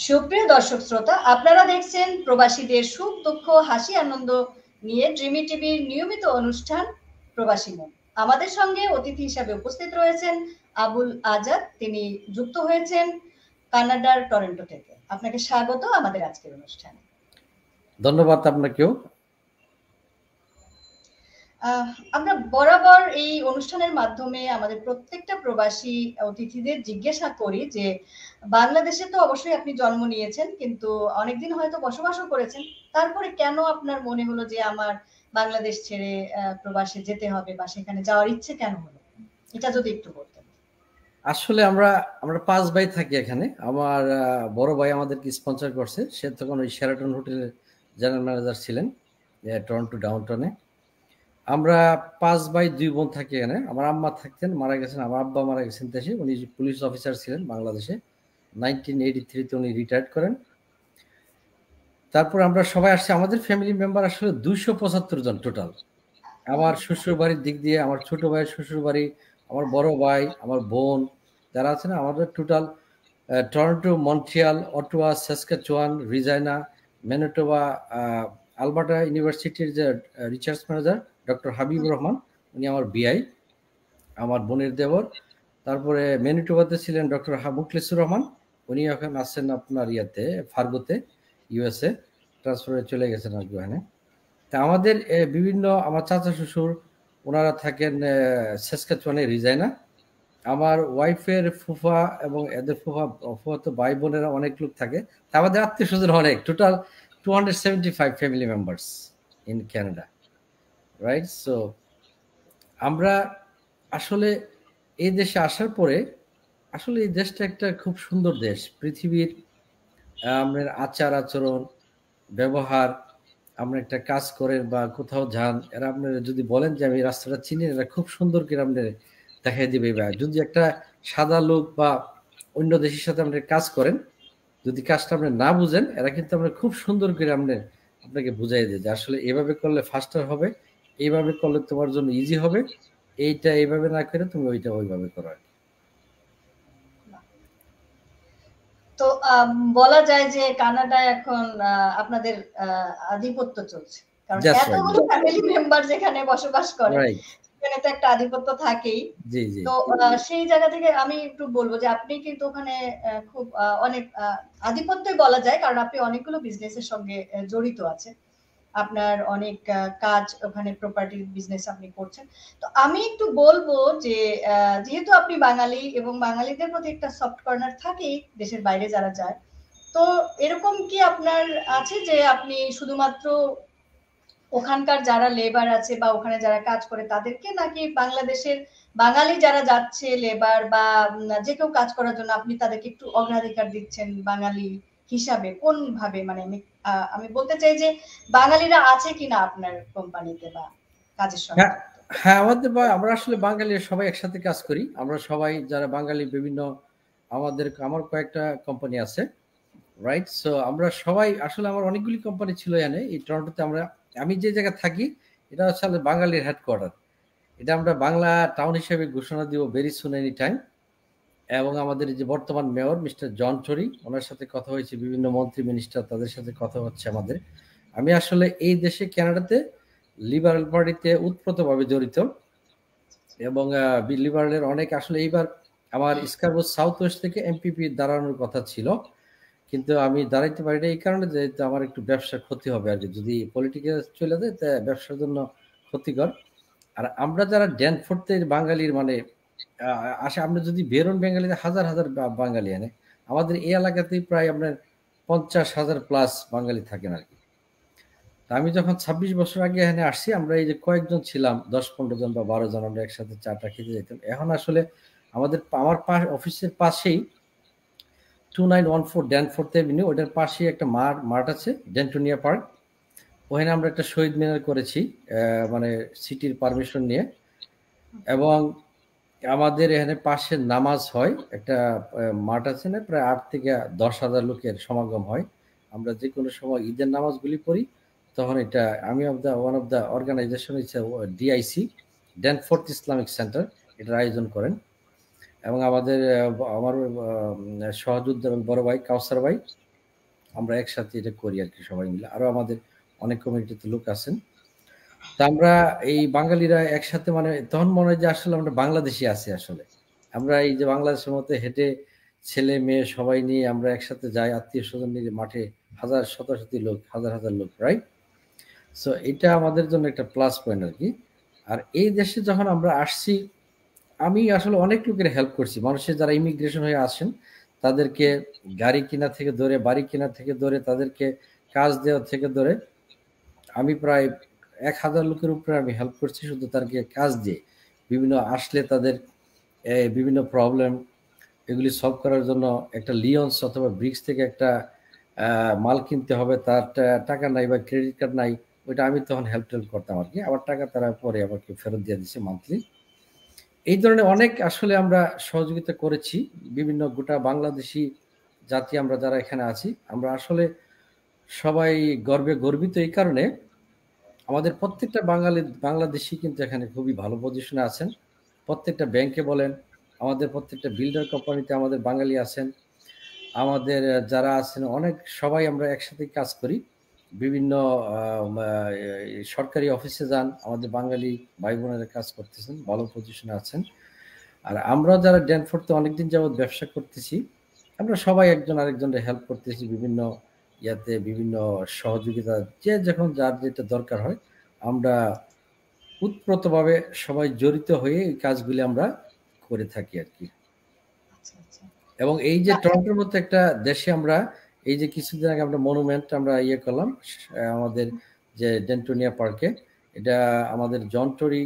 সুপ্রিয় দর্শক শ্রোতা, আপনারা দেখছেন প্রবাসীদের সুখ দুঃখ হাসি আনন্দ নিয়ে ড্রিমি টিভির নিয়মিত অনুষ্ঠান প্রবাসী মন। আমাদের সঙ্গে অতিথি হিসাবে উপস্থিত রয়েছেন আবুল আজাদ। তিনি যুক্ত হয়েছেন কানাডার টরন্টো থেকে। আপনাকে স্বাগত আমাদের আজকের অনুষ্ঠানে। ধন্যবাদ আপনাকেও। আমরা বরাবর এই অনুষ্ঠানের মাধ্যমে আমাদের প্রত্যেকটা প্রবাসী অতিথিদের জিজ্ঞাসা করি যে বাংলাদেশে তো অবশ্যই আপনি জন্ম নিয়েছেন, কিন্তু অনেকদিন হয়তো বসবাসও করেছেন, তারপরে কেন আপনার মনে হলো যে আমার বাংলাদেশ ছেড়ে প্রবাসে যেতে হবে বা সেখানে যাওয়ার ইচ্ছে কেন হলো, এটা যদি একটু বলতেন। আসলে আমরা 5 ভাই থাকি এখানে। আমার বড় ভাই আমাদেরকে স্পন্সর করছে। সে তখন ওই শেরাটন হোটেলের জেনারেল ম্যানেজার ছিলেন টরন্টো ডাউনটাউনে। আমরা 5 ভাই 2 বোন থাকি এখানে। আমার আম্মা থাকতেন, মারা গেছেন। আমার আব্বা মারা গেছেন দেশে। উনি পুলিশ অফিসার ছিলেন বাংলাদেশে। 1983 তে উনি রিটায়ার্ড করেন। তারপর আমরা সবাই আসছি। আমাদের ফ্যামিলি মেম্বার আসলে 275 জন টোটাল। আমার শ্বশুর বাড়ির দিক দিয়ে আমার ছোট ভাইয়ের শ্বশুর বাড়ি, আমার বড় ভাই, আমার বোন যারা আছে না, আমাদের total Toronto, Montreal, Ottawa, Saskatchewan, Regina, Manitoba, Alberta ইউনিভার্সিটির যে research manager doctor Habibur Rahman, উনি আমার বিআই, আমার বোনের দেবর। তারপরে ম্যানিটোবাতে ছিলেন ডক্টর মুখলিসুর রহমান, উনি এখন আছেন আপনার ইয়াতে ফার্গোতে, ইউএসএ ট্রান্সফারে চলে গেছেন আর কি ওখানে। তা আমাদের বিভিন্ন আমার চাচা শ্বশুর ওনারা থাকেন সাসকাচুয়ানে, রিজাইনা। আমার ওয়াইফের ফুফা এবং এদের ফুফাতো ভাই বোনেরা অনেক লোক থাকে। তা আমাদের আত্মীয় স্বজন অনেক, total 275 family members in Canada, right? So আমরা আসলে এই দেশে আসার পরে আসলে এই দেশটা একটা খুব সুন্দর দেশ। পৃথিবীর আপনার আচার আচরণ, ব্যবহার, আপনি একটা কাজ করেন বা কোথাও যান, এরা আপনারা যদি বলেন যে আমি রাস্তাটা চিনি, এরা খুব সুন্দর করে আপনার দেখাই দিবে। যদি একটা সাদা লোক বা অন্য দেশের সাথে আপনি কাজ করেন, যদি কাজটা আপনি না বুঝেন, এরা কিন্তু আপনার খুব সুন্দর করে আপনাকে বুঝাই দেয় যে আসলে এভাবে করলে ফাস্টার হবে, এইভাবে করলে তোমার জন্য ইজি হবে, এইটা এইভাবে না করে তুমি ওইটা ওইভাবে করো। তো বলা যায় যে কানাডায় এখন আপনাদের আধিপত্য চলছে, কারণ এতগুলো ফ্যামিলি মেম্বার যেখানে বসবাস করে সেখানে তো একটা আধিপত্য থাকেই। তো সেই জায়গা থেকে আমি একটু বলবো যে আপনি কিন্তু ওখানে খুব অনেক আধিপত্যই বলা যায়, কারণ আপনি অনেকগুলো বিজনেসের সঙ্গে জড়িত আছেন। আপনার অনেক কাজ ওখানে, প্রপার্টি বিজনেস আপনি করছেন। তো আমি একটু বলবো যে যেহেতু আপনি বাঙালি এবং বাঙালিদের প্রতি একটা সফট কর্নার থাকেই দেশের বাইরে যারা যায়, তো এরকম কি আপনার আছে যে আপনি শুধুমাত্র ওখানকার যারা লেবার আছে বা ওখানে যারা কাজ করে তাদেরকে, নাকি বাংলাদেশের বাঙালি যারা যাচ্ছে লেবার বা যে কেউ কাজ করার জন্য আপনি তাদেরকে একটু অগ্রাধিকার দিচ্ছেন বাঙালি হিসাবে? কোন ভাবে, মানে আমি বলতে চাই যে বাঙালিরা আছে কিনা আপনার কোম্পানিতে বা কাজের সঙ্গে? হ্যাঁ, আমরা আসলে বাঙালি সবাই একসাথে কাজ করি। আমরা সবাই যারা বাঙালি বিভিন্ন আমার কয়েকটা কোম্পানি আছে, রাইট? সো আমরা সবাই আসলে, আমার অনেকগুলি কোম্পানি ছিল এখানে এই টরন্টোতে। আমি যে জায়গায় থাকি এটা হচ্ছে বাঙালির হেডকোয়ার্টার। এটা আমরা বাংলা টাউন হিসেবে ঘোষণা দিব ভেরি সুন, এনি টাইম। এবং আমাদের যে বর্তমান মেয়র মিস্টার জন টরি, ওনার সাথে কথা হয়েছে, বিভিন্ন মন্ত্রী মিনিস্টার তাদের সাথে কথা হচ্ছে আমাদের। আমি আসলে এই দেশে কানাডাতে লিবারেল পার্টিতে ওতপ্রোতভাবে জড়িত এবং লিবারেলের অনেক আসলে এইবার আমার স্কারবো সাউথ ওয়েস্ট থেকে এমপিপি দাঁড়ানোর কথা ছিল, কিন্তু আমি দাঁড়াইতে পারি না এই কারণে যে আমার একটু ব্যবসার ক্ষতি হবে আর কি, যদি পলিটিক্যাল চলে যায় তা ব্যবসার জন্য ক্ষতিকর। আর আমরা যারা ড্যানফোর্ডের বাঙালির মানে আসে, আপনি যদি বেরোন বেঙ্গালিতে হাজার হাজার বাঙালি আনে, আমাদের এই এলাকাতেই প্রায় আপনার 50,000 প্লাস বাঙালি থাকেন আর কি। আমি যখন 26 বছর আগে এখানে আসছি, আমরা এই যে কয়েকজন ছিলাম, 10-15 জন বা 12 জন, আমরা একসাথে চাটা খেতে যেতাম। এখন আসলে আমার অফিসের পাশেই 2914 ড্যানফোর্থ এভিনিউ, ওটার পাশেই একটা মাঠ আছে, ডেন্টোনিয়া পার্ক। ওখানে আমরা একটা শহীদ মিনার করেছি, মানে সিটির পারমিশন নিয়ে। এবং আমাদের এখানে পাশে নামাজ হয়, একটা মাঠ আছে না, প্রায় 8 থেকে 10,000 লোকের সমাগম হয়। আমরা যে কোনো সময় ঈদের নামাজগুলি পড়ি, তখন এটা আমি ওয়ান অফ দ্য অর্গানাইজেশন হচ্ছে ডিআইসি, ড্যানফোর্থ ইসলামিক সেন্টার, এটার আয়োজন করেন। এবং আমার সহযোদ্ধা এবং বড় ভাই কাউসার ভাই, আমরা একসাথে এটা করি আর কি সবাই মিলে। আরো আমাদের অনেক কমিউনিটিতে লোক আছেন। তা আমরা এই বাঙালিরা একসাথে মানে তখন মনে হয় যে আসলে আমরা বাংলাদেশি আছি আসলে। আমরা এই যে বাংলাদেশের মধ্যে হেঁটে ছেলে মেয়ে সবাই নিয়ে আমরা একসাথে যাই, আত্মীয় স্বজন নিয়ে মাঠে হাজার শতাশতি লোক, হাজার হাজার লোক, রাইট? সো এটা আমাদের জন্য একটা প্লাস পয়েন্ট আর কি। আর এই দেশে যখন আমরা আসছি, আমি আসলে অনেক লোকের হেল্প করছি। মানুষের যারা ইমিগ্রেশন হয়ে আসেন তাদেরকে গাড়ি কেনা থেকে ধরে, বাড়ি কেনা থেকে ধরে, তাদেরকে কাজ দেওয়া থেকে ধরে আমি প্রায় 1000 লোকের উপরে আমি হেল্প করছি শুধু তাদেরকে কাজ দিয়ে। বিভিন্ন আসলে তাদের বিভিন্ন প্রবলেম এগুলি সলভ করার জন্য একটা লিয়ন্স অথবা ব্রিক্স থেকে একটা মাল কিনতে হবে, তার টাকা নাই বা ক্রেডিট কার্ড নাই, ওইটা আমি তখন হেল্প করতাম আর কি। আবার টাকা তারা পরে আবার ফেরত দিয়ে দিচ্ছে মান্থলি। এই ধরনের অনেক আসলে আমরা সহযোগিতা করেছি। বিভিন্ন গোটা বাংলাদেশি জাতি আমরা যারা এখানে আছি, আমরা আসলে সবাই গর্বে গর্বিত এই কারণে আমাদের প্রত্যেকটা বাংলাদেশি কিন্তু এখানে খুবই ভালো পজিশনে আছেন। প্রত্যেকটা ব্যাংকে বলেন, আমাদের প্রত্যেকটা বিল্ডার কোম্পানিতে আমাদের বাঙালি আছেন, আমাদের যারা আছেন অনেক সবাই আমরা একসাথে কাজ করি। বিভিন্ন সরকারি অফিসে যান, আমাদের বাঙালি ভাই বোনেরা কাজ করতেছেন, ভালো পজিশনে আছেন। আর আমরা যারা ড্যানফোর্ডে অনেকদিন যাবৎ ব্যবসা করতেছি, আমরা সবাই একজন আরেকজনের হেল্প করতেছি বিভিন্ন ইয়াতে, বিভিন্ন সহযোগিতা, যে যখন যার যেটা দরকার হয় আমরা উৎপ্রতভাবে সবাই জড়িত হয়ে এই কাজগুলি আমরা করে থাকি আর কি। এবং এই যে টরন্টোর মতো একটা দেশে আমরা এই যে কিছুদিন আগে আমরা মনুমেন্ট আমরা ইয়ে করলাম আমাদের যে ডেন্টোনিয়া পার্কে, এটা আমাদের জন টরি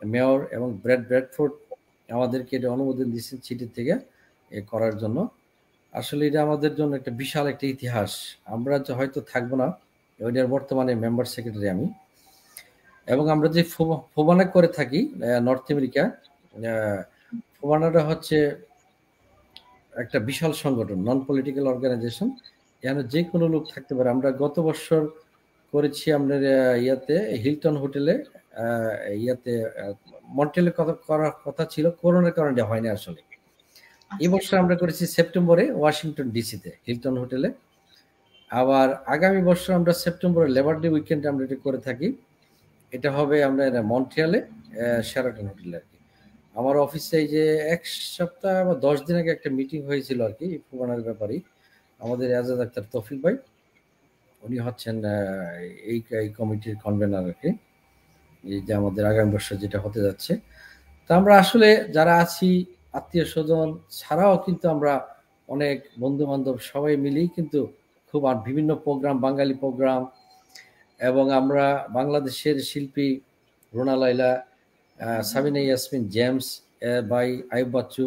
মেয়র এবং ব্র্যাডফোর্ড আমাদেরকে এটা অনুমোদন দিয়েছেন সিটি থেকে করার জন্য। আসলে এটা আমাদের জন্য একটা বিশাল একটা ইতিহাস। আমরা হয়তো থাকবো না, ওইটার বর্তমানে মেম্বার সেক্রেটারি আমি। এবং আমরা যে ফোবানা করে থাকি নর্থ আমেরিকা, ফোবানাটা হচ্ছে একটা বিশাল সংগঠন, নন পলিটিক্যাল অর্গানাইজেশন। এখানে যে কোনো লোক থাকতে পারে। আমরা গত বছর করেছি আমাদের ইয়াতে হিলটন হোটেলে, ইয়াতে মন্ট্রিয়ালে করার কথা ছিল, করোনার কারণে হয়নি আসলে। এই বছর আমরা করেছি সেপ্টেম্বরে ওয়াশিংটন ডিসিতে হিলটন হোটেলে। আবার আগামী বছর আমরা সেপ্টেম্বরে লেবার ডে উইকেন্ডে আমরা এটা করে থাকি, এটা হবে আমরা মন্ট্রিয়ালে শেরাটন হোটেলে আর কি। আমার অফিসে এই যে 1 সপ্তাহ বা 10 দিন আগে একটা মিটিং হয়েছিল আর কি ফোবানার ব্যাপারে। আমাদের এজাজ আক্তার তৌফিক ভাই, উনি হচ্ছেন এই কমিটির কনভেনার আর কি, এই যে আমাদের আগামী বছর যেটা হতে যাচ্ছে। তা আমরা আসলে যারা আছি আত্মীয় স্বজন ছাড়াও কিন্তু আমরা অনেক বন্ধু বান্ধব সবাই মিলেই কিন্তু খুব বিভিন্ন প্রোগ্রাম, বাঙালি প্রোগ্রাম, এবং আমরা বাংলাদেশের শিল্পী রুনা লাইলা, সাবিনা ইয়াসমিন, জেমস ভাই, আইয়ুব বাচ্চু,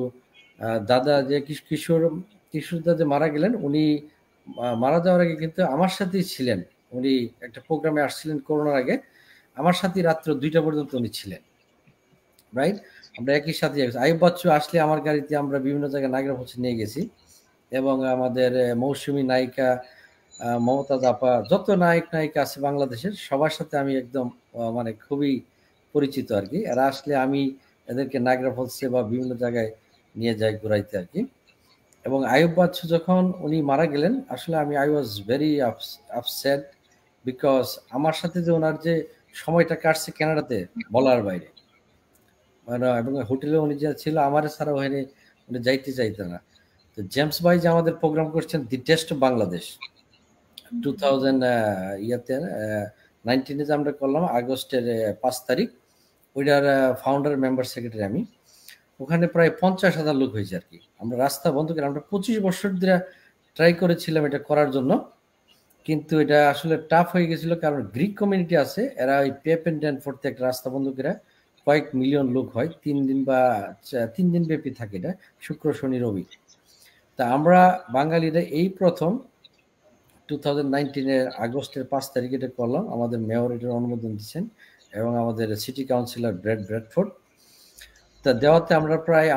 দাদা যে কিশোর দাদা মারা গেলেন, উনি মারা যাওয়ার আগে কিন্তু আমার সাথেই ছিলেন। উনি একটা প্রোগ্রামে আসছিলেন করোনার আগে, আমার সাথে রাত্র 2টা পর্যন্ত উনি ছিলেন, রাইট? আমরা একই সাথে আইয়ুব বাচ্চু আসলে আমার গাড়িতে আমরা বিভিন্ন জায়গায় নাগরা পৌঁছে নিয়ে গেছি। এবং আমাদের মৌসুমী নায়িকা মমতাজ আপা, যত নায়ক নায়িকা আছে বাংলাদেশের সবার সাথে আমি একদম মানে খুবই পরিচিত আর কি। এরা আসলে আমি এদেরকে নাগরা ফলসে বা বিভিন্ন জায়গায় নিয়ে যাই ঘুরাইতে আর কি। এবং আইয়ুব বাচ্চু যখন উনি মারা গেলেন, আসলে I was very upset, because আমার সাথে যে ওনার যে সময়টা কাটছে কানাডাতে বলার বাইরে, মানে এবং হোটেলে উনি যা ছিল আমার ছাড়া ওখানে উনি যাইতে চাইতে না। তো জেমস ভাই যে আমাদের প্রোগ্রাম করছেন দি টেস্ট অফ বাংলাদেশ 2019 যে আমরা করলাম আগস্টের 5 তারিখ, ওইটার ফাউন্ডার মেম্বার সেক্রেটারি আমি। ওখানে প্রায় 50,000 লোক হয়েছে আর কি। আমরা রাস্তা বন্ধ করে আমরা 25 বছর ধরে ট্রাই করেছিলাম এটা করার জন্য, কিন্তু এটা আসলে টাফ হয়ে গেছিল, কারণ গ্রিক কমিউনিটি আছে, এরা ওই পেপ এন্ড ড্যানফোর্ড থেকে একটা রাস্তা বন্ধ করে কয়েক মিলিয়ন লোক হয়, 3 দিন বা 3 দিন ব্যাপী থাকে এটা, শুক্র শনি রবি। তা আমরা বাঙালিরা এই প্রথম 2019 আগস্টের 5 তারিখে এটা করলাম। আমাদের মেয়র এটার অনুমোদন দিচ্ছেন এবং আমাদের সিটি কাউন্সিলর ব্র্যাডফোর্ড। তা দেওয়াতে আমরা প্রায়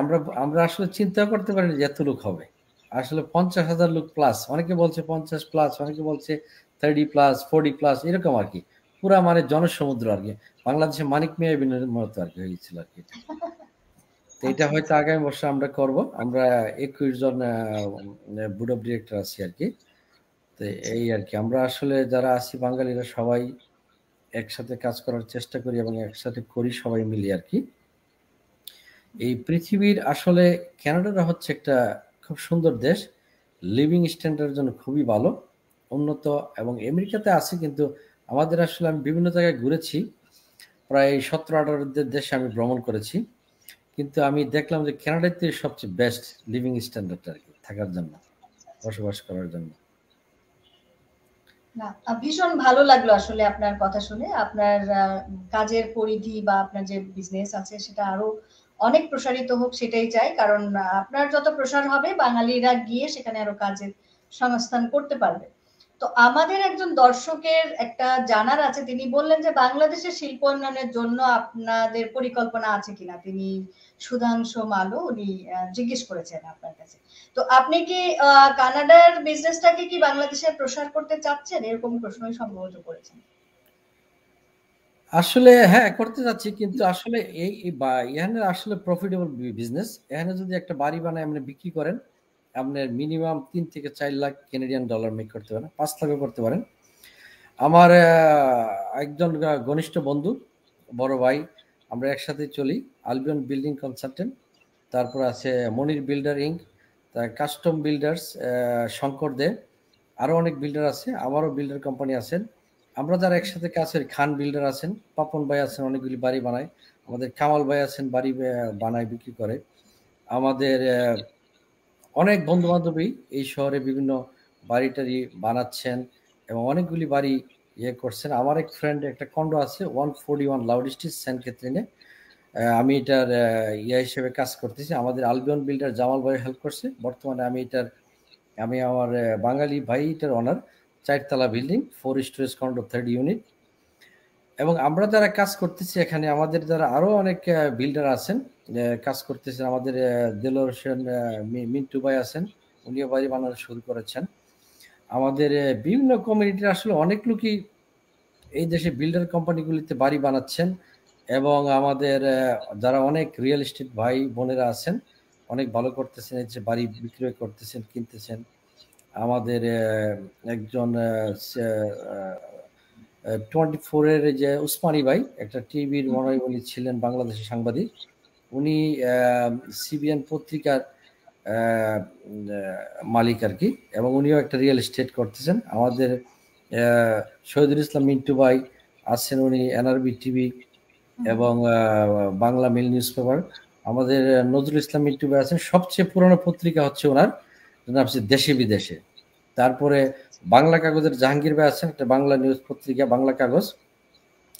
আমরা আসলে চিন্তা করতে পারিনি যে এত লোক হবে। আসলে 50,000 লোক প্লাস, অনেকে বলছে 50 প্লাস, অনেকে বলছে 30 প্লাস, 40 প্লাস, এরকম আর কি। পুরা মানে জনসমুদ্র আর কি, বাংলাদেশে মানিক মিয়া বিনের মতো আর কি হয়েছিল আর কি। তো এটা হয়তো আগামী বছর আমরা করব। আমরা 21 জন বোর্ড অফ ডিরেক্টর আছি আর কি। তো এই আর কি, আমরা আসলে যারা আছি বাঙালিরা সবাই একসাথে কাজ করার চেষ্টা করি এবং একসাথে করি সবাই মিলে আর কি। এই পৃথিবীর আসলে কানাডাটা হচ্ছে একটা খুব সুন্দর দেশ, লিভিং স্ট্যান্ডার্ডের জন্য খুবই ভালো, উন্নত। এবং আমেরিকাতে আছে, কিন্তু আমাদের আসলে আমি বিভিন্ন জায়গায় ঘুরেছি, প্রায় 17-18 দেশে আমি ভ্রমণ করেছি, কিন্তু আমি দেখলাম যে কানাডাতে সবচেয়ে বেস্ট লিভিং স্ট্যান্ডার্ড আর কি থাকার জন্য, বসবাস করার জন্য। না, ভীষণ ভালো লাগলো আসলে আপনার কথা শুনে। আপনার কাজের পরিধি বা আপনার যে বিজনেস আছে সেটা আরো অনেক প্রসারিত হোক সেটাই চাই, কারণ আপনার যত প্রসার হবে বাঙালিরা গিয়ে সেখানে আরো কাজের সংস্থান করতে পারবে। তো আমাদের একজন দর্শকের একটা জানার আছে, তিনি বললেন যে বাংলাদেশের শিল্প উন্নয়নের জন্য আপনাদের পরিকল্পনা আছে কিনা। তিনি সুধাংশু মালু, উনি জিজ্ঞেস করেছেন আপনার কাছে। তো আপনি কি কানাডার বিজনেসটাকে কি বাংলাদেশে প্রসার করতে চাচ্ছেন, এরকম প্রশ্নই সম্ভবত করেছেন। আসলে হ্যাঁ করতে যাচ্ছি, কিন্তু আসলে এই এখানে আসলে প্রফিটেবল বিজনেস। এখানে যদি একটা বাড়ি বানায় আপনি বিক্রি করেন, আপনার মিনিমাম 3 থেকে 4 লাখ কানাডিয়ান ডলার মেক করতে পারেন, 5 লাখও করতে পারেন। আমার একজন ঘনিষ্ঠ বন্ধু, বড় ভাই, আমরা একসাথে চলি, আলবিয়ন বিল্ডিং কনসালটেন্ট, তারপর আছে Monir builder Inc, custom builders, Shankar Dey, আরো অনেক বিল্ডার আছে, আমারও বিল্ডার কোম্পানি আছেন। আমরা যারা একসাথে কাজ করি, খান বিল্ডার আছেন, পাপন ভাই আছেন, অনেকগুলি বাড়ি বানায়। আমাদের কামাল ভাই আছেন, বাড়ি বানায় বিক্রি করে। আমাদের অনেক বন্ধু বান্ধবী এই শহরে বিভিন্ন বাড়ি টাড়ি বানাচ্ছেন এবং অনেকগুলি বাড়ি ইয়ে করছেন। আমার এক ফ্রেন্ড একটা কন্ডো আছে 141 লাউড স্ট্রিট সেন্ট ক্যাথরিনে, আমি এটার ইয়ে হিসেবে কাজ করতেছি। আমাদের আলবিয়ন বিল্ডার জামাল ভাই হেল্প করছে। বর্তমানে আমি আমার বাঙালি ভাই এটার অনার, 4 তলা building, 4 storage condo, 3rd unit. এবং আমরা যারা কাজ করতেছি এখানে, আমাদের যারা আরো অনেক বিল্ডার আছেন কাজ করতেছেন। আমাদের দেলোয়ার হোসেন মিন্টু ভাই আছেন, উনিও বাড়ি বানানো শুরু করেছেন। আমাদের বিভিন্ন কমিউনিটির আসলে অনেক লোকই এই দেশে বিল্ডার কোম্পানিগুলিতে বাড়ি বানাচ্ছেন। এবং আমাদের যারা অনেক রিয়েল এস্টেট ভাই বোনেরা আছেন, অনেক ভালো করতেছেন, এই যে বাড়ি বিক্রয় করতেছেন, কিনতেছেন। আমাদের একজন 24 এর যে উসমানী ভাই, একটা টিভির মনে হয় উনি ছিলেন বাংলাদেশের সাংবাদিক, উনি সিবিএন পত্রিকার মালিক আর কি, এবং উনিও একটা রিয়েল এস্টেট করতেছেন। আমাদের শহীদুল ইসলাম মিন্টু ভাই আছেন, উনি এনআরবি টিভি এবং বাংলা মেল নিউজ পেপার। আমাদের নজরুল ইসলাম মিন্টু ভাই আছেন, সবচেয়ে পুরনো পত্রিকা হচ্ছে ওনার নাম হচ্ছে দেশে বিদেশে। তারপরে বাংলা কাগজের জাহাঙ্গীর ভাই আছেন, একটা বাংলা নিউজ পত্রিকা বাংলা কাগজ।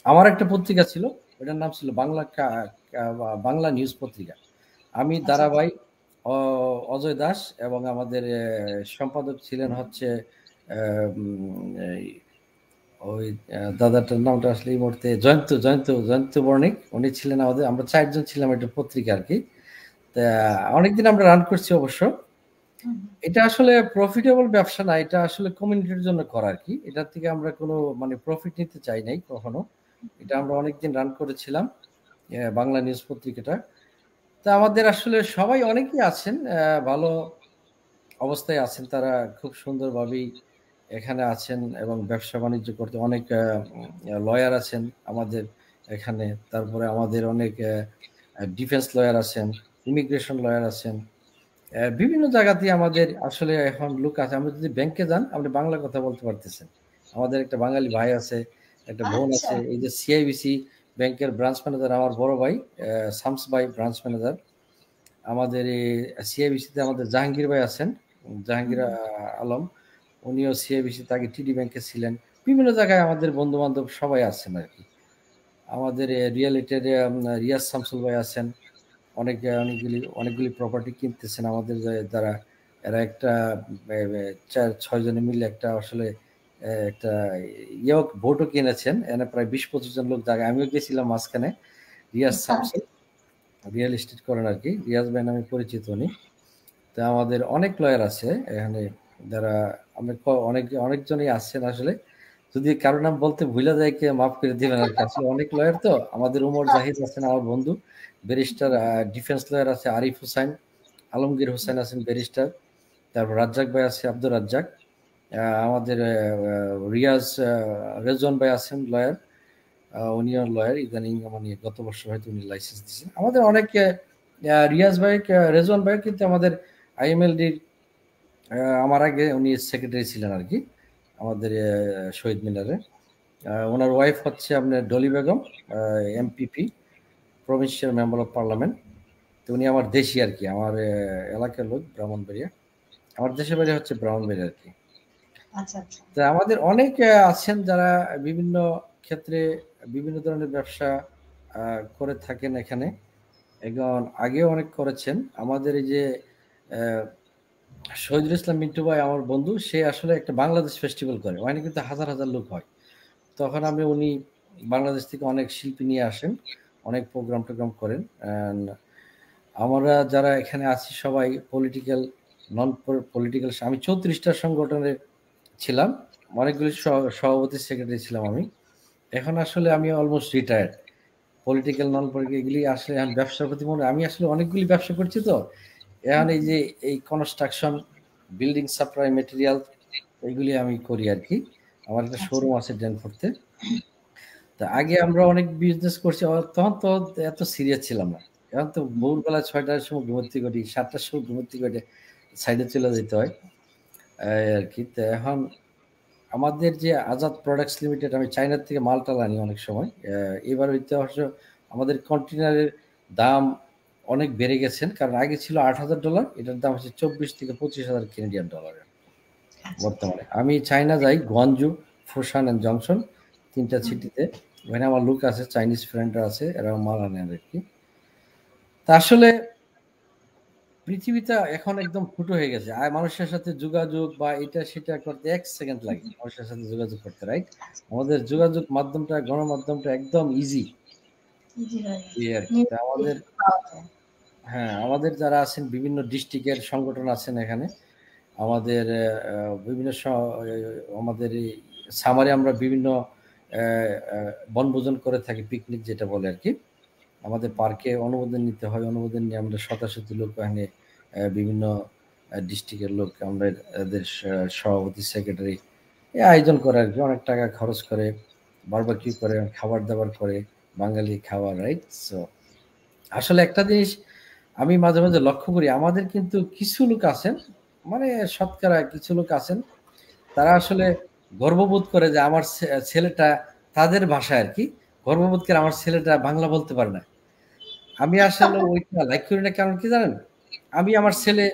আমার একটা পত্রিকা ছিল, ওটার নাম ছিল বাংলা নিউজ পত্রিকা। আমি দারাভাই, অজয় দাস, এবং আমাদের সম্পাদক ছিলেন হচ্ছে ওই দাদাটার নামটা আসলে এই মুহূর্তে জয়ন্ত বর্ণিক, উনি ছিলেন আমাদের। আমরা 4 জন ছিলাম একটা পত্রিকা আর কি। তা অনেকদিন আমরা রান করছি অবশ্য। এটা আসলে প্রফিটেবল ব্যবসা না, এটা আসলে কমিউনিটির জন্য করা আর কি। এটার থেকে আমরা কোনো মানে প্রফিট নিতে চাই নাই কখনো। এটা আমরা অনেকদিন রান করেছিলাম বাংলা নিউজ পত্রিকাটা। তা আমাদের আসলে সবাই অনেকেই আছেন, ভালো অবস্থায় আছেন, তারা খুব সুন্দরভাবেই এখানে আছেন এবং ব্যবসা বাণিজ্য করতে। অনেক লয়ার আছেন আমাদের এখানে, তারপরে আমাদের অনেক ডিফেন্স লয়ার আছেন, ইমিগ্রেশন লয়ার আছেন, বিভিন্ন জায়গাতে আমাদের আসলে এখন লোক আছে। আমরা যদি ব্যাংকে যান, আপনি বাংলা কথা বলতে পারতেছেন। আমাদের একটা বাঙালি ভাই আছে, একটা বোন আছে। এই যে সিআইবিসি ব্যাংকের ব্রাঞ্চ ম্যানেজার আমার বড় ভাই শামস ভাই, ব্রাঞ্চ ম্যানেজার। আমাদের এই সিআইবিসিতে আমাদের জাহাঙ্গীর ভাই আছেন, জাহাঙ্গীর আলম, উনিও সিআইবিসি, তাকে টিডি ব্যাংকে ছিলেন। বিভিন্ন জায়গায় আমাদের বন্ধু বান্ধব সবাই আছেন আর কি। আমাদের রিয়েলিটির রিয়াজ শামসুল ভাই আছেন, অনেকগুলি প্রপার্টি কিনতেছেন আমাদের দ্বারা। এরা একটা 4-6 জনে মিলে একটা আসলে একটা ভোটও কিনেছেন, এনে প্রায় 20-25 জন লোক জায়গায়। আমিও গেছিলাম মাঝখানে। রিয়াজ শামসুল রিয়েল এস্টেট করেন আর কি, রিয়াজ ভাই নামে পরিচিত উনি। তা আমাদের অনেক লয়ার আছে এখানে, যারা অনেকজনই আসছেন আসলে। যদি কারো নাম বলতে ভুলে যায়, কে মাফ করে দিবেন আর কি। আসলে অনেক লয়ার তো। আমাদের উমর জাহিদ আছেন আমার বন্ধু, ব্যারিস্টার, ডিফেন্স লয়ার আছে আরিফ হোসেন, আলমগীর হোসেন আছেন ব্যারিস্টার, তারপর রাজ্জাক ভাই আছে, আব্দুর রাজ্জাক। আমাদের রিয়াজ রেজওয়ান ভাই আছেন লয়ার, উনিও লয়ার, ইদানিং মানে গত বছর হয়তো উনি লাইসেন্স দিয়েছেন। আমাদের অনেক রিয়াজ ভাই, রেজওয়ান ভাই কিন্তু আমাদের আইএমএলডির আমার আগে উনি সেক্রেটারি ছিলেন আর কি, আমাদের শহীদ মিনারে। ওনার ওয়াইফ হচ্ছে আপনার Dolly Begum, MPP, provincial member of parliament. তো উনি আমার দেশি আর কি, আমার এলাকার লোক, ব্রাহ্মণবাড়িয়া। আমার দেশের বাড়ি হচ্ছে ব্রাহ্মণবাড়িয়া আর কি। তো আমাদের অনেক আছেন যারা বিভিন্ন ক্ষেত্রে বিভিন্ন ধরনের ব্যবসা করে থাকেন এখানে, এখন আগেও অনেক করেছেন। আমাদের এই যে শহীদুল ইসলাম মিন্টু ভাই আমার বন্ধু, সে আসলে একটা বাংলাদেশ ফেস্টিভ্যাল করে, ওখানে কিন্তু হাজার হাজার লোক হয়। তখন উনি বাংলাদেশ থেকে অনেক শিল্পী নিয়ে আসেন, অনেক প্রোগ্রাম টোগ্রাম করেন। আমরা যারা এখানে আছি সবাই পলিটিক্যাল, নন পলিটিক্যাল, আমি 34টা সংগঠনের ছিলাম, অনেকগুলি সভাপতি সেক্রেটারি ছিলাম আমি। এখন আসলে আমি almost retired. Political non political এগুলি আসলে এখন ব্যবসার প্রতি মনে, আমি আসলে অনেকগুলি ব্যবসা করছি। তো এখন এই যে এই কনস্ট্রাকশন, বিল্ডিং সাপ্লাই মেটেরিয়াল, এইগুলি আমি করি আর কি। আমার একটা শোরুম আছে ড্যানফোর্ডে। তা আগে আমরা অনেক বিজনেস করছি, তখন তো এত সিরিয়াস ছিলাম না। এখন তো ভোরবেলা 6টার সময় ঘুমোতে করি, 7টার সময় ঘুমোতে করে সাইডে চলে যেতে হয় আর কি। তো এখন আমাদের যে আজাদ প্রোডাক্টস লিমিটেড, আমি চায়নার থেকে মালটা আনি অনেক সময়। এবার হইতে অবশ্য আমাদের কন্টেনারের দাম অনেক বেড়ে গেছেন, কারণ আগে ছিল $8,000, এটার দাম হচ্ছে 24 থেকে 25,000 কেনেডিয়ান ডলারের বর্তমানে। আমি চায়না যাই, গোয়ানজু, ফুসান অ্যান্ড জংশন, 3টা সিটিতে। ওখানে আমার লোক আছে, চাইনিজ ফ্রেন্ডরা আছে, এরা মাল আনে আর কি। তা আসলে পৃথিবীটা এখন একদম ফুটো হয়ে গেছে, আর মানুষের সাথে যোগাযোগ বা এটা সেটা করতে 1 সেকেন্ড লাগে মানুষের সাথে যোগাযোগ করতে, রাইট? আমাদের যোগাযোগ মাধ্যমটা, গণমাধ্যমটা একদম ইজি আর কি। আমাদের হ্যাঁ, আমাদের যারা আছেন বিভিন্ন ডিস্ট্রিক্টের সংগঠন আছেন এখানে, আমাদের বিভিন্ন আমাদের সামারে আমরা বিভিন্ন বনভোজন করে থাকি, পিকনিক যেটা বলে আর কি। আমাদের পার্কে অনুমোদন নিতে হয়, অনুমোদন নিয়ে আমরা শতাশতি লোক এখানে, বিভিন্ন ডিস্ট্রিক্টের লোক, আমাদের সভাপতি সেক্রেটারি আয়োজন করে আর কি, অনেক টাকা খরচ করে, বারবাকিউ করে, খাবার দাবার করে, বাঙালি খাবার, রাইট? সো আসলে একটা জিনিস আমি মাঝে মাঝে লক্ষ্য করি, আমাদের কিন্তু কিছু লোক আছেন, মানে শতকরা কিছু লোক আছেন, তারা আসলে গর্ববোধ করে যে আমার ছেলেটা, তাদের ভাষায় আর কি, গর্ববোধ করে আমার ছেলেটা বাংলা বলতে পারে না। আমি আসলে ওইটা লাইক করি না, কারণ কি জানেন, আমি আমার ছেলে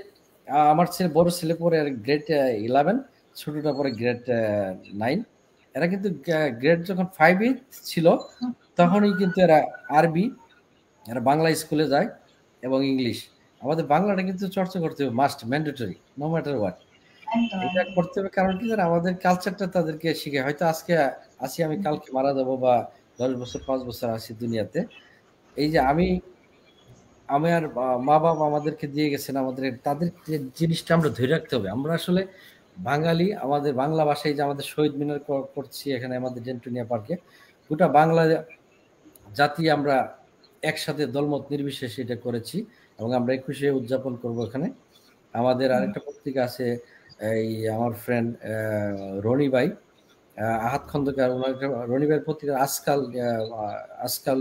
বড় ছেলে পরে গ্রেড 11, ছোটটা পরে গ্রেড 9। এরা কিন্তু গ্রেড যখন 5 ছিল তখনই কিন্তু এরা আরবি, এরা বাংলা স্কুলে যায় এবং ইংলিশ। আমাদের বাংলাটা কিন্তু চর্চা করতে হবে, must, mandatory, no matter what. এটা করতে হবে, কারণ কি জানেন, আমাদের কালচারটা তাদেরকে শিখে। হয়তো আজকে আসি আমি, কালকে মারা যাবো, বা 10 বছর 5 বছর আসি দুনিয়াতে। এই যে আমার মা বাবা আমাদেরকে দিয়ে গেছেন, আমাদের তাদের জিনিসটা আমরা ধরে রাখতে হবে। আমরা আসলে বাঙালি, আমাদের বাংলা ভাষায় যে আমাদের শহীদ মিনার করছি এখানে আমাদের ডেন্টুনিয়া পার্কে, গোটা বাংলা জাতি আমরা একসাথে দলমত নির্বিশেষে এটা করেছি, এবং আমরা 21শে উদযাপন করব এখানে। আমাদের আরেকটা পত্রিকা আছে, এই আমার ফ্রেন্ড রনি ভাই, আহাত খন্দকার, ওনার রনি ভাইয়ের পত্রিকা আজকাল, আজকাল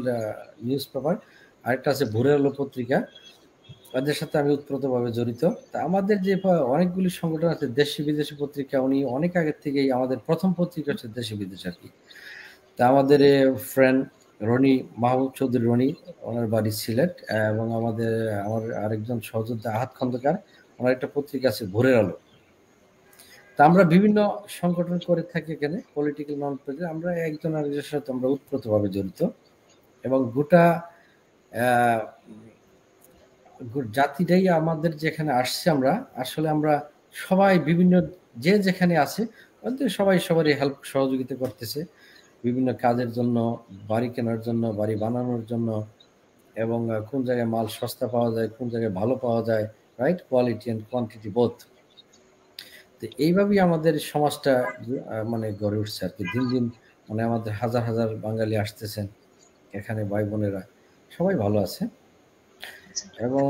নিউজ পেপার, আরেকটা আছে ভোরের আলো পত্রিকা, তাদের সাথে আমি ওতপ্রোতভাবে জড়িত। তা আমাদের যে অনেকগুলি সংগঠন আছে, দেশি বিদেশি পত্রিকা, উনি অনেক আগের থেকেই, আমাদের প্রথম পত্রিকা হচ্ছে দেশি বিদেশ আর কি। তা আমাদের ফ্রেন্ড রনি, মাহবুব চৌধুরী রনি, ওনার বাড়ি সিলেট, এবং আমার আরেকজন সহযোদ্ধা আহাত খন্দকার, ওনার একটা পত্রিকা আছে ভোরের আলো। তা আমরা বিভিন্ন সংগঠন করে থাকি এখানে, পলিটিক্যাল নন পলিটিক্যাল, আমরা একজন আরেকজনের সাথে আমরা ওতপ্রোতভাবে জড়িত, এবং গোটা জাতিটাই আমাদের যেখানে আসছে, আমরা আসলে আমরা সবাই বিভিন্ন, যে যেখানে আছে সবাই সবারই হেল্প সহযোগিতা করতেছে বিভিন্ন কাজের জন্য, বাড়ি কেনার জন্য, বাড়ি বানানোর জন্য, এবং কোন জায়গায় মাল সস্তা পাওয়া যায়, কোন জায়গায় ভালো পাওয়া যায়, right? Quality and quantity both. তো এইভাবেই আমাদের সমাজটা মানে গড়ে উঠছে আর কি। দিন দিন মানে আমাদের হাজার হাজার বাঙালি আসতেছেন এখানে, ভাই বোনেরা সবাই ভালো আছে। এবং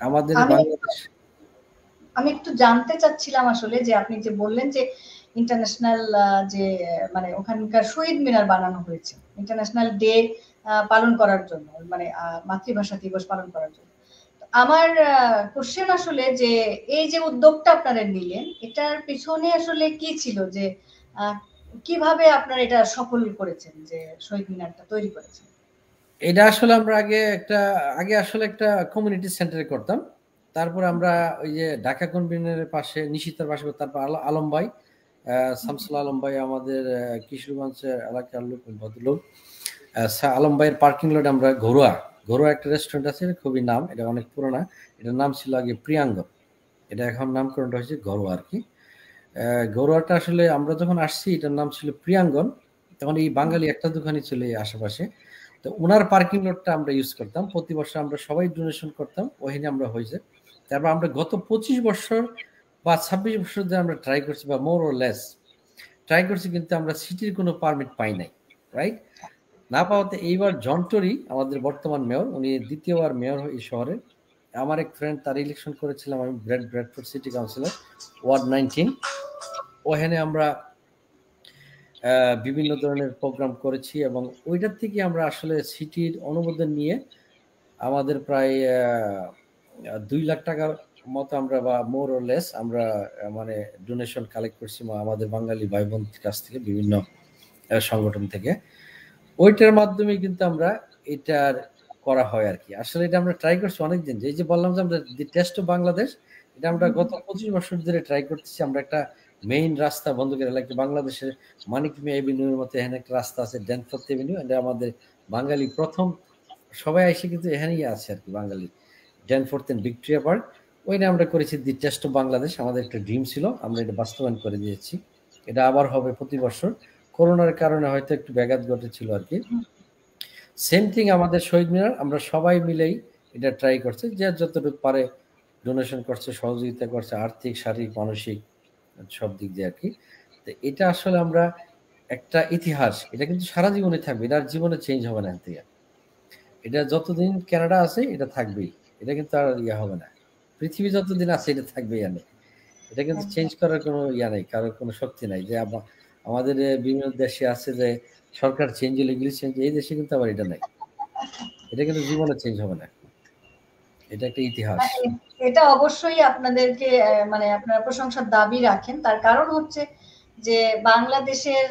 আমাদের বাংলাদেশ, আমি একটু জানতে চাচ্ছিলাম আসলে যে আপনি যে বললেন যে ইন্টারন্যাশনাল যে মানে ওখানকার শহীদ মিনার বানানো হয়েছে ইন্টারন্যাশনাল ডে পালন করার জন্য, মানে মাতৃভাষা দিবস পালন করার জন্য। আমার কোশ্চেন আসলে যে এই যে উদ্যোগটা আপনারা নিলেন, এটার পিছনে আসলে কি ছিল, যে কিভাবে আপনারা এটা সফল করেছেন যে শহীদ মিনারটা তৈরি করেছেন? এটা আসলে আমরা আগে আসলে একটা কমিউনিটি সেন্টারে করতাম। তারপর আমরা ওই যে ঢাকা কনভেনরের পাশে নিশিতার পাশে, তারপর আলম ভাই, শামসুল আলম ভাই আমাদের কিশোরগঞ্জের এলাকার লোক, ভদ্রলোক, আলম ভাইয়ের পার্কিং লট আমরা ঘরোয়া একটা রেস্টুরেন্ট আছে, খুবই নাম, এটা অনেক পুরোনো। এটার নাম ছিল আগে প্রিয়াঙ্গন, এটা এখন নামকরণটা হয়েছে ঘরোয়া আর কি। ঘরোয়াটা আসলে আমরা যখন আসছি এটার নাম ছিল প্রিয়াঙ্গন, তখন এই বাঙালি একটা দোকানই ছিল এই আশেপাশে। তো ওনার পার্কিং লটটা আমরা ইউজ করতাম, প্রতি বছর আমরা সবাই ডোনেশন করতাম, ওখানে আমরা হয়েছে। তারপর আমরা গত 25 বছর বা 26 বছর ধরে আমরা ট্রাই করছি, বা মোর ও লেস ট্রাই করছি, কিন্তু আমরা সিটির কোনো পারমিট পাই নাই, রাইট? না পাওয়াতে এইবার জন্টরি আমাদের বর্তমান মেয়র, উনি দ্বিতীয়বার মেয়র এই শহরে। আমার এক ফ্রেন্ড, তার ইলেকশন করেছিলাম আমি, ব্র্যাডফোর্ড সিটি কাউন্সিলর, ওয়ার্ড 19। ওখানে আমরা বিভিন্ন ধরনের প্রোগ্রাম করেছি, এবং ওইটার থেকে আমরা আসলে সিটির অনুমোদন নিয়ে আমাদের প্রায় 2 লাখ টাকার মতো আমরা, বা মোর ও লেস আমরা মানে ডোনেশন কালেক্ট করছি আমাদের বাঙালি ভাই বোনদের কাছ থেকে, বিভিন্ন সংগঠন থেকে। ওইটার মাধ্যমে কিন্তু আমরা এটার করা হয় আর কি। আসলে এটা আমরা ট্রাই করছি অনেকদিন, এই যে বললাম যে আমরা দি টেস্ট অফ বাংলাদেশ, এটা আমরা গত 25 বছর ধরে ট্রাই করতেছি। আমরা একটা মেইন রাস্তা বন্ধ করে, লাইক বাংলাদেশের মানিক মিয়া এভিনিউর মতো এখানে একটা রাস্তা আছে, ড্যানফোর্থ এভিনিউ, এটা আমাদের বাঙালি প্রথম সবাই এসে কিন্তু এখানেই আছে আর কি, বাঙালি ড্যানফোর্থ এন্ড ভিক্টোরিয়া পার্ক। ওইটা আমরা করেছি দি টেস্ট অফ বাংলাদেশ, আমাদের একটা ড্রিম ছিল, আমরা এটা বাস্তবায়ন করে দিয়েছি। এটা আবার হবে প্রতি বছর, করোনার কারণে হয়তো একটু ব্যাঘাত ঘটেছিল আর কি। সেম থিং আমাদের শহীদ মিনার, আমরা সবাই মিলেই এটা ট্রাই করছে, যে যতটুকু পারে ডোনেশন করছে, সহযোগিতা করছে, আর্থিক, শারীরিক, মানসিক সব দিক দিয়ে আর কি। তো এটা আসলে আমরা একটা ইতিহাস, এটা কিন্তু সারা জীবনে থাকবে, এটা আর জীবনে চেঞ্জ হবে না থেকে। এটা যতদিন কানাডা আছে এটা থাকবেই, এটা কিন্তু আর ইয়া হবে না। পৃথিবী যতদিন আছে এটা থাকবেই, আনে এটা কিন্তু চেঞ্জ করার কোনো ইয়া নেই, কারোর কোনো শক্তি নাই। যে আমাদের বিভিন্ন দেশে আছে যে সরকার চেঞ্জ হলে এগুলি চেঞ্জ, এই দেশে কিন্তু আবার এটা নাই, এটা কিন্তু জীবনে চেঞ্জ হবে না, এটা একটা ইতিহাস। এটা অবশ্যই আপনাদেরকে মানে আপনারা প্রশংসার দাবি রাখেন, তার কারণ হচ্ছে যে বাংলাদেশের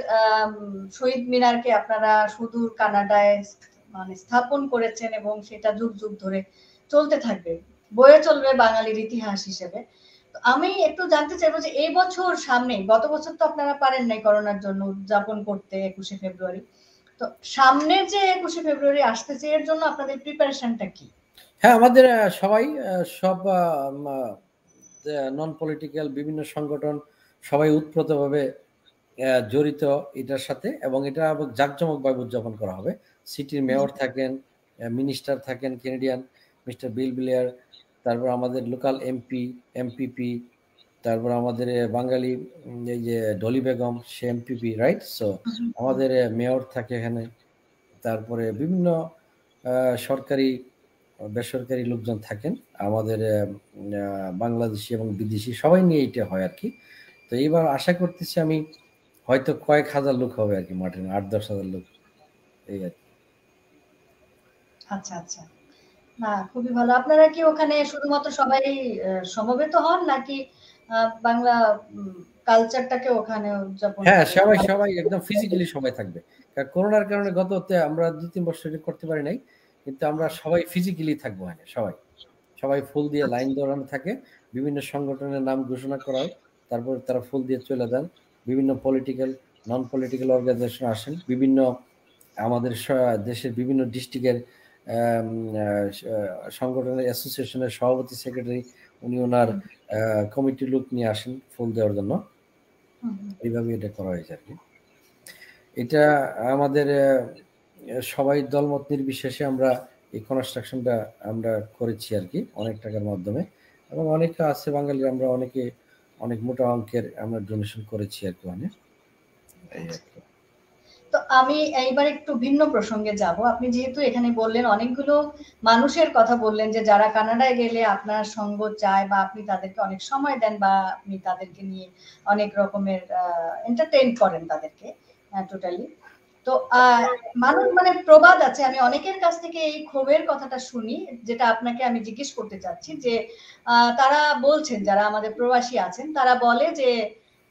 শহীদ মিনারকে আপনারা সুদূর কানাডায় মানে স্থাপন করেছেন, এবং সেটা যুগ যুগ ধরে চলতে থাকবে, বয়ে চলবে বাঙালির ইতিহাস হিসেবে। আমি একটু জানতে চাইবো যে এই বছর সামনে, গত বছর তো আপনারা পারেন নাই করোনার জন্য উদযাপন করতে 21শে ফেব্রুয়ারি, তো সামনে যে 21শে ফেব্রুয়ারি আসতেছে, এর জন্য আপনাদের প্রিপারেশনটা কি? হ্যাঁ, আমাদের সবাই সব নন পলিটিক্যাল বিভিন্ন সংগঠন সবাই উৎপ্রতভাবে জড়িত এটার সাথে, এবং এটা জাঁকজমকভাবে উদযাপন করা হবে। সিটির মেয়র থাকেন, মিনিস্টার থাকেন কেনেডিয়ান, মিস্টার বিল ব্লেয়ার, তারপর আমাদের লোকাল এমপিপি, তারপর আমাদের বাঙালি এই যে ডলি বেগম, সে এমপিপি, রাইট? সো আমাদের মেয়র থাকে এখানে, তারপরে বিভিন্ন সরকারি বেসরকারি লোকজন থাকেন, আমাদের বাংলাদেশি এবং বিদেশি সবাই নিয়ে এটা হয় আর কি। তো এইবার আশা করতেছি আমি হয়তো কয়েক হাজার লোক হবে আর কি, মাঠে 8-10 হাজার লোক, এই আর কি। আচ্ছা আচ্ছা, না খুবই ভালো। আপনারা কি ওখানে শুধুমাত্র সবাই সমবেত হন, নাকি বাংলা কালচারটাকে ওখানে উদযাপন হ্যাঁ, করেন? সবাই একদম ফিজিক্যালি সবাই থাকবে, কারণ করোনার কারণে গততে আমরা 2-3 বছর এটা করতে পারি নাই, কিন্তু আমরা সবাই ফিজিক্যালি থাকবো এখানে, সবাই ফুল দিয়ে লাইন ধরানো থাকে, বিভিন্ন সংগঠনের নাম ঘোষণা করা হয়, তারপর তারা ফুল দিয়ে চলে যান। বিভিন্ন পলিটিক্যাল, নন পলিটিক্যাল অর্গানাইজেশন আসেন, বিভিন্ন আমাদের দেশের বিভিন্ন ডিস্ট্রিক্টের সংগঠনের অ্যাসোসিয়েশনের সভাপতি, সেক্রেটারি, উনি ওনার কমিটির লোক নিয়ে আসেন ফুল দেওয়ার জন্য। এইভাবে এটা করা হয়েছে আর কি। এটা আমাদের সবাই দলমত নির্বিশেষে আমরা এই কনস্ট্রাকশনটা আমরা করেছি আর কি, অনেক টাকার মাধ্যমে, এবং অনেকে আছে বাঙালি, আমরা অনেকে অনেক মোটা অঙ্কের আমরা ডোনেশন করেছি আর কি, অনেক এই আর কি। তো আমি এইবার একটু ভিন্ন প্রসঙ্গে যাব। আপনি যেহেতু এখানে বললেন, অনেকগুলো মানুষের কথা বললেন যে যারা কানাডায় গেলে আপনার সঙ্গ চায় বা আপনি তাদেরকে অনেক সময় দেন বা আপনি তাদেরকে নিয়ে অনেক রকমের এন্টারটেইন করেন তাদেরকে টোটালি। তো মানুষ মানে প্রবাদ আছে, আমি অনেকের কাছ থেকে এই ক্ষোভের কথাটা শুনি, যেটা আপনাকে আমি জিজ্ঞেস করতে চাচ্ছি যে তারা বলছেন, যারা আমাদের প্রবাসী আছেন তারা বলে যে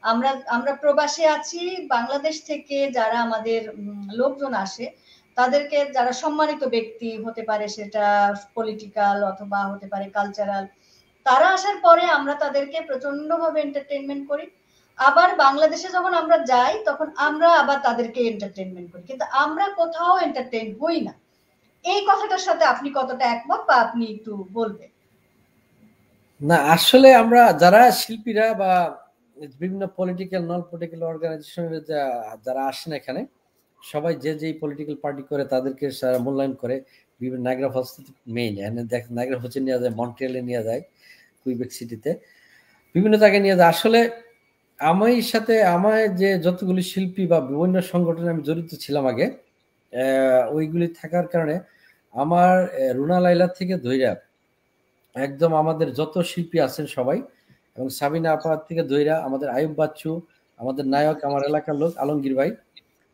আমরা আমরা প্রবাসে আছি, বাংলাদেশ থেকে যারা আমাদের লোকজন আসে তাদেরকে, যারা সম্মানিত ব্যক্তি হতে পারে, সেটা পলিটিক্যাল অথবা হতে পারে কালচারাল, তারা আসার পরে আমরা তাদেরকে প্রচন্ড ভাবে এন্টারটেইনমেন্ট করি। আবার বাংলাদেশে যখন আমরা যাই তখন আমরা আবার তাদেরকে এন্টারটেইনমেন্ট করি, কিন্তু আমরা কোথাও এন্টারটেইন হই না। এই কথাটার সাথে আপনি কতটা একমত বা আপনি একটু বলবেন? না, আসলে আমরা যারা শিল্পীরা বা বিভিন্ন পলিটিক্যাল নন পলিটিক্যাল অর্গানাইজেশনের যারা আসেন এখানে, সবাই যে যেই পলিটিক্যাল পার্টি করে তাদেরকে মূল্যায়ন করে। বিভিন্ন নায়াগ্রা ফলস মেইন, এখানে দেখ নায়াগ্রা ফলসে নিয়ে যায়, মন্ট্রিয়ালে নিয়ে যায়, কুইবেক সিটিতে, বিভিন্ন জায়গায় নিয়ে যায়। আসলে আমার যে যতগুলি শিল্পী বা বিভিন্ন সংগঠনে আমি জড়িত ছিলাম আগে, ওইগুলি থাকার কারণে আমার রুনা লাইলা থেকে ধইরা একদম আমাদের যত শিল্পী আছেন সবাই, এবং সাবিনা আপার থেকে ধইরা আমাদের আয়ুব বাচ্চু, আমাদের নায়ক, আমার এলাকার লোক আলমগীর ভাই,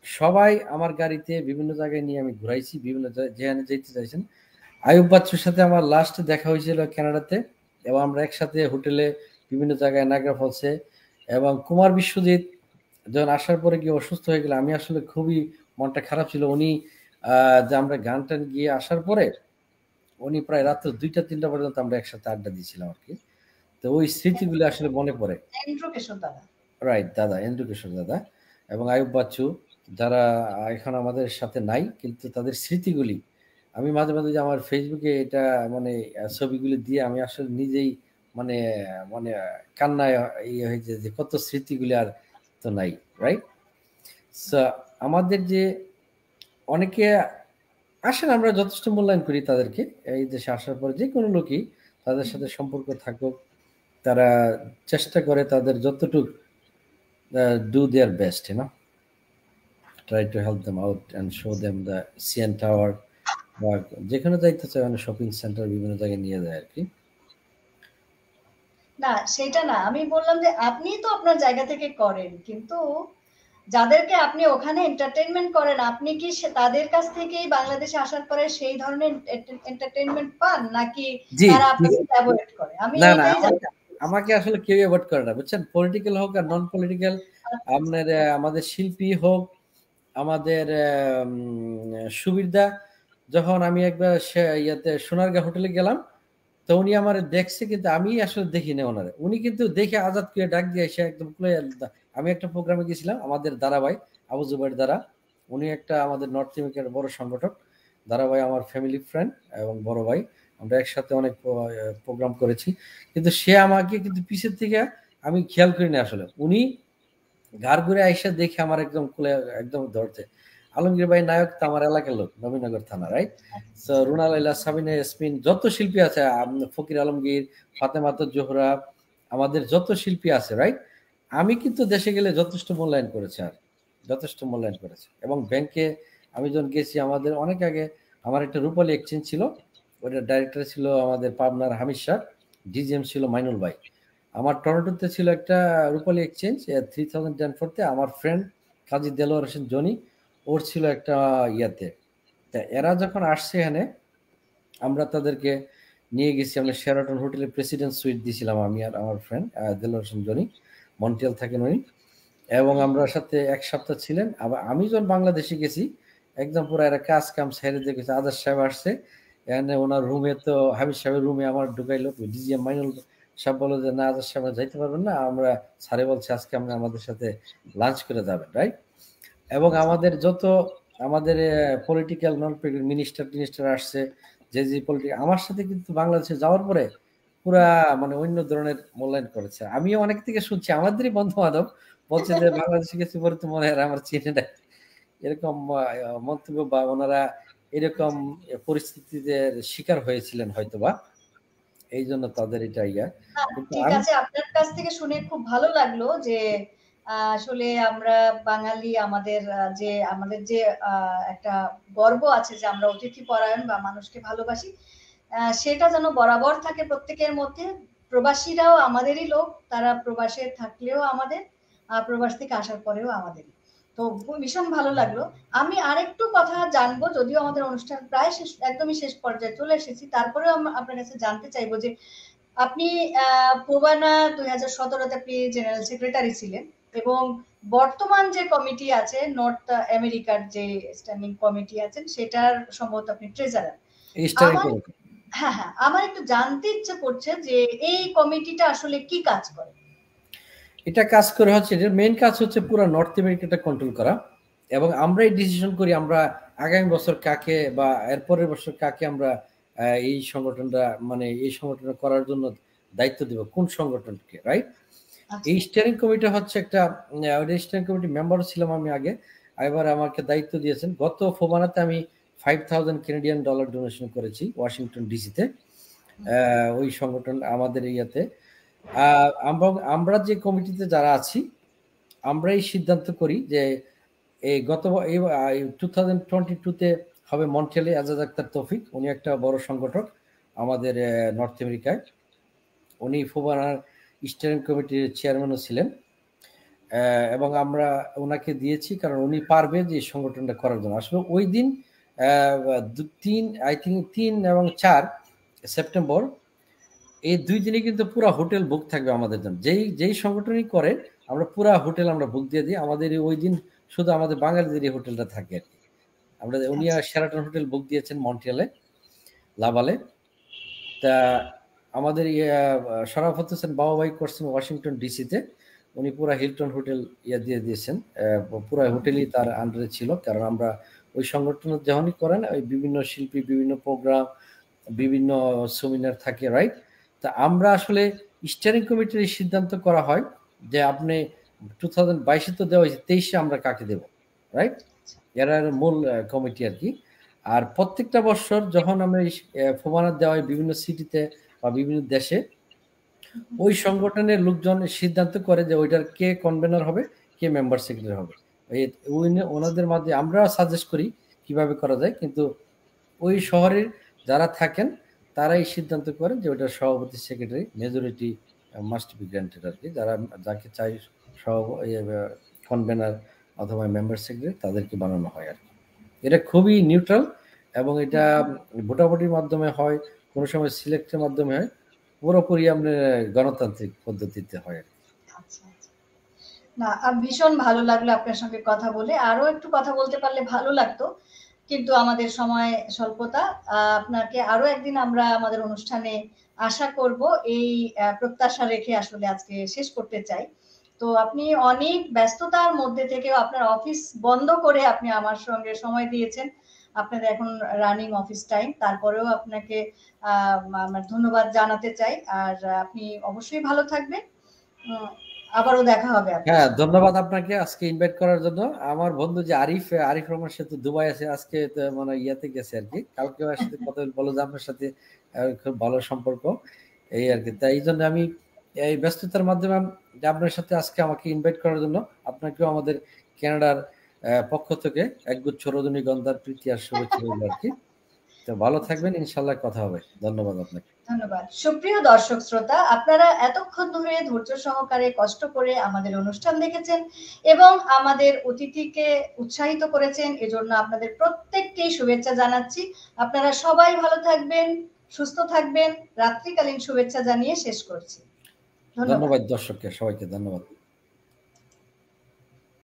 সবাই আমার গাড়িতে বিভিন্ন জায়গায় নিয়ে আমি ঘুরাইছি, বিভিন্ন যেখানে যেতে চাইছেন। আয়ুব বাচ্চুর সাথে আমার লাস্ট দেখা হয়েছিল কানাডাতে, এবং আমরা একসাথে হোটেলে বিভিন্ন জায়গায় নায়াগ্রা ফলসে। এবং কুমার বিশ্বজিৎ যখন আসার পরে গিয়ে অসুস্থ হয়ে গেলে আমি আসলে খুবই মনটা খারাপ ছিল। উনি যে আমরা গান টান গিয়ে আসার পরে উনি প্রায় রাত্র 2টা-3টা পর্যন্ত আমরা একসাথে আড্ডা দিয়েছিলাম আর কি। তো ওই স্মৃতিগুলো আসলে মনে পড়ে। রাইট দাদা, এন্দ্র কিশোর দাদা এবং আয়ুব বাচ্চু, যারা এখন আমাদের সাথে নাই, কিন্তু তাদের স্মৃতিগুলি আমি মাঝে মাঝে যে আমার ফেসবুকে এটা মানে ছবিগুলি দিয়ে আমি আসলে নিজেই মানে মানে কান্নায় ইয়ে হয়েছে যে কত স্মৃতিগুলি আর তো নাই। রাইট, আমাদের যে অনেকে আসেন, আমরা যথেষ্ট মূল্যায়ন করি তাদেরকে। এই দেশে আসার পরে যে কোনো লোকই তাদের সাথে সম্পর্ক থাকুক, তারা চেষ্টা করে তাদের যতটুকু do their best, try to help them out and show them the CN Tower, বা যেখানে যাইতে চায় মানে শপিং সেন্টার বিভিন্ন জায়গায় নিয়ে যায় আর কি। না সেটা না, আমি বললাম যে আপনি তো আপনার জায়গা থেকে করেন, কিন্তু যাদেরকে আপনি ওখানে এন্টারটেইনমেন্ট করেন, আপনি কি তাদের কাছ থেকেই বাংলাদেশে আসার পরে সেই ধরনের এন্টারটেইনমেন্ট পান, নাকি তারা আপনাকে অ্যাভয়েড করে? আমি না এটাই জানতে আমাকে আসলে কেউ অ্যাভয়েড করে না, বুঝছেন। পলিটিক্যাল হোক আর নন পলিটিক্যাল, আপনার আমাদের শিল্পী হোক, আমাদের সুবিরদা, যখন আমি একবার ইয়াতে সোনারগাঁ হোটেলে গেলাম, তো উনি আমার দেখছে, কিন্তু আমি আসলে দেখি না ওনারে। উনি কিন্তু দেখে আজাদ করে ডাক দিয়ে এসে একদম আমি একটা প্রোগ্রামে গেছিলাম আমাদের দারাভাই আবু জুবাইর দ্বারা, উনি একটা আমাদের নর্থ আমেরিকার বড় সংগঠক। দারাভাই আমার ফ্যামিলি ফ্রেন্ড এবং বড় ভাই, আমরা একসাথে অনেক প্রোগ্রাম করেছি। কিন্তু সে আমাকে কিন্তু পিছের থেকে আমি খেয়াল করি না, আসলে উনি ঘাড় ঘুরে আইসা দেখে আমার একদম কোলে একদম ধরতে। আলমগীর ভাই নায়ক তো আমার এলাকার লোক, নবীনগর থানা, রাইট। সো রুনা লাইলা, সাবিনা ইয়াসমিন, যত শিল্পী আছে, ফকির আলমগীর, ফাতেমাত জোহরা, আমাদের যত শিল্পী আছে, রাইট, আমি কিন্তু দেশে গেলে যথেষ্ট মূল্যায়ন করেছি, আর যথেষ্ট মূল্যায়ন করেছি। এবং ব্যাংকে আমি যখন গেছি, আমাদের অনেক আগে আমার একটা রূপালী এক্সচেঞ্জ ছিল, ওইটা ডাইরেক্টর ছিল আমাদের পাবনার হামিদ শাহ, ডিজিএম ছিল মাইনুল ভাই। আমার টরন্টোতে ছিল একটা রূপালী এক্সচেঞ্জ 3010 আমার ফ্রেন্ড কাজী দেলোয়ার হোসেন জনি, ওর ছিল একটা ইয়াতে। তা এরা যখন আসছে এখানে, আমরা তাদেরকে নিয়ে গেছি, আমরা শেরাটন হোটেলে প্রেসিডেন্ট সুইট দিয়েছিলাম, আমি আর আমার friend Delwar Hossain Johnny, Montreal থাকেন উনি। এবং আমরা সাথে 1 সপ্তাহ ছিলেন। আবার আমি যখন বাংলাদেশে গেছি, একদম পুরো একটা কাজ কাম ছেড়ে দিয়ে গেছে। আজাদ সাহেব আসছে এখানে, ওনার রুমে, তো হামিদ সাহেবের রুমে আমার ঢুকাইলো। ডিজিএম মাইনুল সাহেব বললো যে না, আজাদ সাহেব যাইতে পারবেন না, আমরা স্যারে বলছি আজকে আপনি আমাদের সাথে লাঞ্চ করে যাবেন, রাইট। এবং আমাদের যত আমাদের পলিটিক্যাল নন পলিটিক্যাল মিনিস্টার আসছে, যে পলিটিক্যাল আমার সাথে কিন্তু বাংলাদেশে যাওয়ার পরে পুরা মানে অন্য ধরনের মূল্যায়ন করেছে। আমিও অনেক থেকে শুনছি, আমাদেরই বন্ধু বান্ধব বলছে যে বাংলাদেশে গেছি পরে তো মনে হয় আমার চিনে নেয়, এরকম মন্তব্য, বা ওনারা এরকম পরিস্থিতিতে শিকার হয়েছিলেন হয়তোবা, এই জন্য তাদের এটা ইয়া। ঠিক আছে, আপনার কাছ থেকে শুনে খুব ভালো লাগলো যে আসলে আমরা বাঙালি, আমাদের যে একটা গর্ব আছে যে আমরা অতিথি পরায়ণ বা মানুষকে ভালোবাসি, সেটা যেন বরাবর থাকে প্রত্যেকের মধ্যে। প্রবাসীরাও আমাদেরই লোক, তারা প্রবাসে থাকলেও আমাদের, প্রবাস থেকে আসার পরেও আমাদেরই। তো ভীষণ ভালো লাগলো। আমি আরেকটু কথা জানবো, যদিও আমাদের অনুষ্ঠান প্রায় শেষ, একদমই শেষ পর্যায়ে চলে এসেছি, তারপরেও আপনার কাছে জানতে চাইবো যে আপনি প্রবানা 2017-তে আপনি জেনারেল সেক্রেটারি ছিলেন, এবং বর্তমান যে কমিটি আছে নর্থ আমেরিকার যে স্ট্যান্ডিং কমিটি আছেন সেটার সম্ভবত আপনি ট্রেজারার। হ্যাঁ, আমার একটু জানতে ইচ্ছে করছে যে এই কমিটিটা আসলে কি কাজ করে। এটা কাজ করে হচ্ছে, এর মেইন কাজ হচ্ছে পুরো নর্থ আমেরিকাটা কন্ট্রোল করা, এবং আমরাই ডিসিশন করি আমরা আগামী বছর কাকে বা এরপরের বছর কাকে আমরা এই সংগঠনটা মানে এই সংগঠনটা করার জন্য দায়িত্ব দেব, কোন সংগঠনকে, রাইট। এই স্টিয়ারিং কমিটি হচ্ছে একটা, স্টিয়ারিং কমিটি মেম্বার ছিলাম আমি আগে, এবার আমাকে দায়িত্ব দিয়েছেন। গত ফোবানাতে আমি $5,000 কানাডিয়ান ডোনেশন করেছি ওয়াশিংটন ডিসিতে, ওই সংগঠন আমাদের ইয়াতে। আমরা যে কমিটিতে যারা আছি আমরাই সিদ্ধান্ত করি যে এই 2022-তে হবে মন্ট্রিয়ালে আজাদ আক্তার তৌফিক, উনি একটা বড় সংগঠক আমাদের নর্থ আমেরিকায়, উনি ফোবানার স্টিয়ারিং কমিটির চেয়ারম্যানও ছিলেন, এবং আমরা ওনাকে দিয়েছি কারণ উনি পারবে যে সংগঠনটা করার জন্য। আসলে ওই দিন 3 এবং 4 সেপ্টেম্বর এই 2 দিনে কিন্তু পুরো হোটেল বুক থাকবে আমাদের জন্য। যেই সংগঠনই করে আমরা পুরো হোটেল আমরা বুক দিয়ে দিই। আমাদের ওই দিন শুধু আমাদের বাঙালিদের এই হোটেলটা থাকে আর কি। আমরা উনি শেরাটন হোটেল বুক দিয়েছেন মন্ট্রিয়ালে, লাভালে। তা আমাদের শরাফত হোসেন বাবা ভাই করছেন ওয়াশিংটন ডিসিতে, উনি পুরো হিলটন হোটেল দিয়ে দিয়েছেন, পুরো হোটেলই তার আন্ডারে ছিল। কারণ আমরা ওই সংগঠন যখনই করেন ওই বিভিন্ন শিল্পী, বিভিন্ন প্রোগ্রাম, বিভিন্ন সেমিনার থাকে, রাইট। তা আমরা আসলে স্টিয়ারিং কমিটির সিদ্ধান্ত করা হয় যে আপনি 2022-এ তো দেওয়া হয়েছে, 23-এ আমরা কাকে দেব, রাইট। এরা মূল কমিটি আর কি। আর প্রত্যেকটা বছর যখন আমরা ফোবানা দেওয়া হয় বিভিন্ন সিটিতে বা বিভিন্ন দেশে, ওই সংগঠনের লোকজন সিদ্ধান্ত করে যে ওইটার কে কনভেনার হবে, কে মেম্বার সেক্রেটারি হবে। ওনাদের মধ্যে আমরা সাজেস্ট করি কিভাবে করা যায়, কিন্তু ওই শহরের যারা থাকেন তারাই সিদ্ধান্ত করেন যে ওইটার সভাপতি, secretary, majority must be granted আর কি। যাকে চাই কনভেনার অথবা মেম্বার সেক্রেটারি তাদেরকে বানানো হয় আর কি। এটা খুবই নিউট্রাল, এবং এটা ভোটাভুটির মাধ্যমে হয়, কোনো সময় সিলেক্টের মাধ্যমে হয়, পুরোপুরি আপনার গণতান্ত্রিক পদ্ধতিতে হয় আর কি। না, ভীষণ ভালো লাগলো আপনার সঙ্গে কথা বলে। আরো একটু কথা বলতে পারলে ভালো লাগতো, কিন্তু আমাদের সময় স্বল্পতা। আপনাকে আরো একদিন আমরা আমাদের অনুষ্ঠানে আশা করব, এই প্রত্যাশা রেখে আসলে আজকে শেষ করতে চাই। তো আপনি অনেক ব্যস্ততার মধ্যে থেকেও আপনার অফিস বন্ধ করে আপনি আমার সঙ্গে সময় দিয়েছেন। আপনাদের এখন রানিং অফিস টাইম, তারপরেও আপনাকে ধন্যবাদ জানাতে চাই। আর আপনি অবশ্যই ভালো থাকবেন, আবারও দেখা হবে। হ্যাঁ, ধন্যবাদ আপনাকে আজকে ইনভাইট করার জন্য। আমার বন্ধু যে আরিফ রহমান সে তো দুবাই আছে, আজকে মানে ইয়াতে গেছে আর কি। কালকে ওর সাথে কথা বলো যে আপনার সাথে খুব ভালো সম্পর্ক এই আর কি। তাই এই জন্য আমি এই ব্যস্ততার মাধ্যমে আপনার সাথে আজকে আমাকে ইনভাইট করার জন্য আপনাকেও আমাদের কানাডার পক্ষ থেকে একগুচ্ছ রজনীগন্ধার প্রীতি আর শুভেচ্ছা রইল আর কি। তো ভালো থাকবেন, ইনশাল্লাহ কথা হবে। ধন্যবাদ আপনাকে। ধন্যবাদ। সুপ্রিয় দর্শক শ্রোতা, আপনারা এতক্ষণ ধরে ধৈর্য সহকারে কষ্ট করে আমাদের অনুষ্ঠান দেখেছেন এবং আমাদের অতিথিকে উৎসাহিত করেছেন, এজন্য আপনাদের প্রত্যেককেই শুভেচ্ছা জানাচ্ছি। আপনারা সবাই ভালো থাকবেন, সুস্থ থাকবেন। রাত্রিকালীন শুভেচ্ছা জানিয়ে শেষ করছি। ধন্যবাদ দর্শককে সবাইকে, ধন্যবাদ।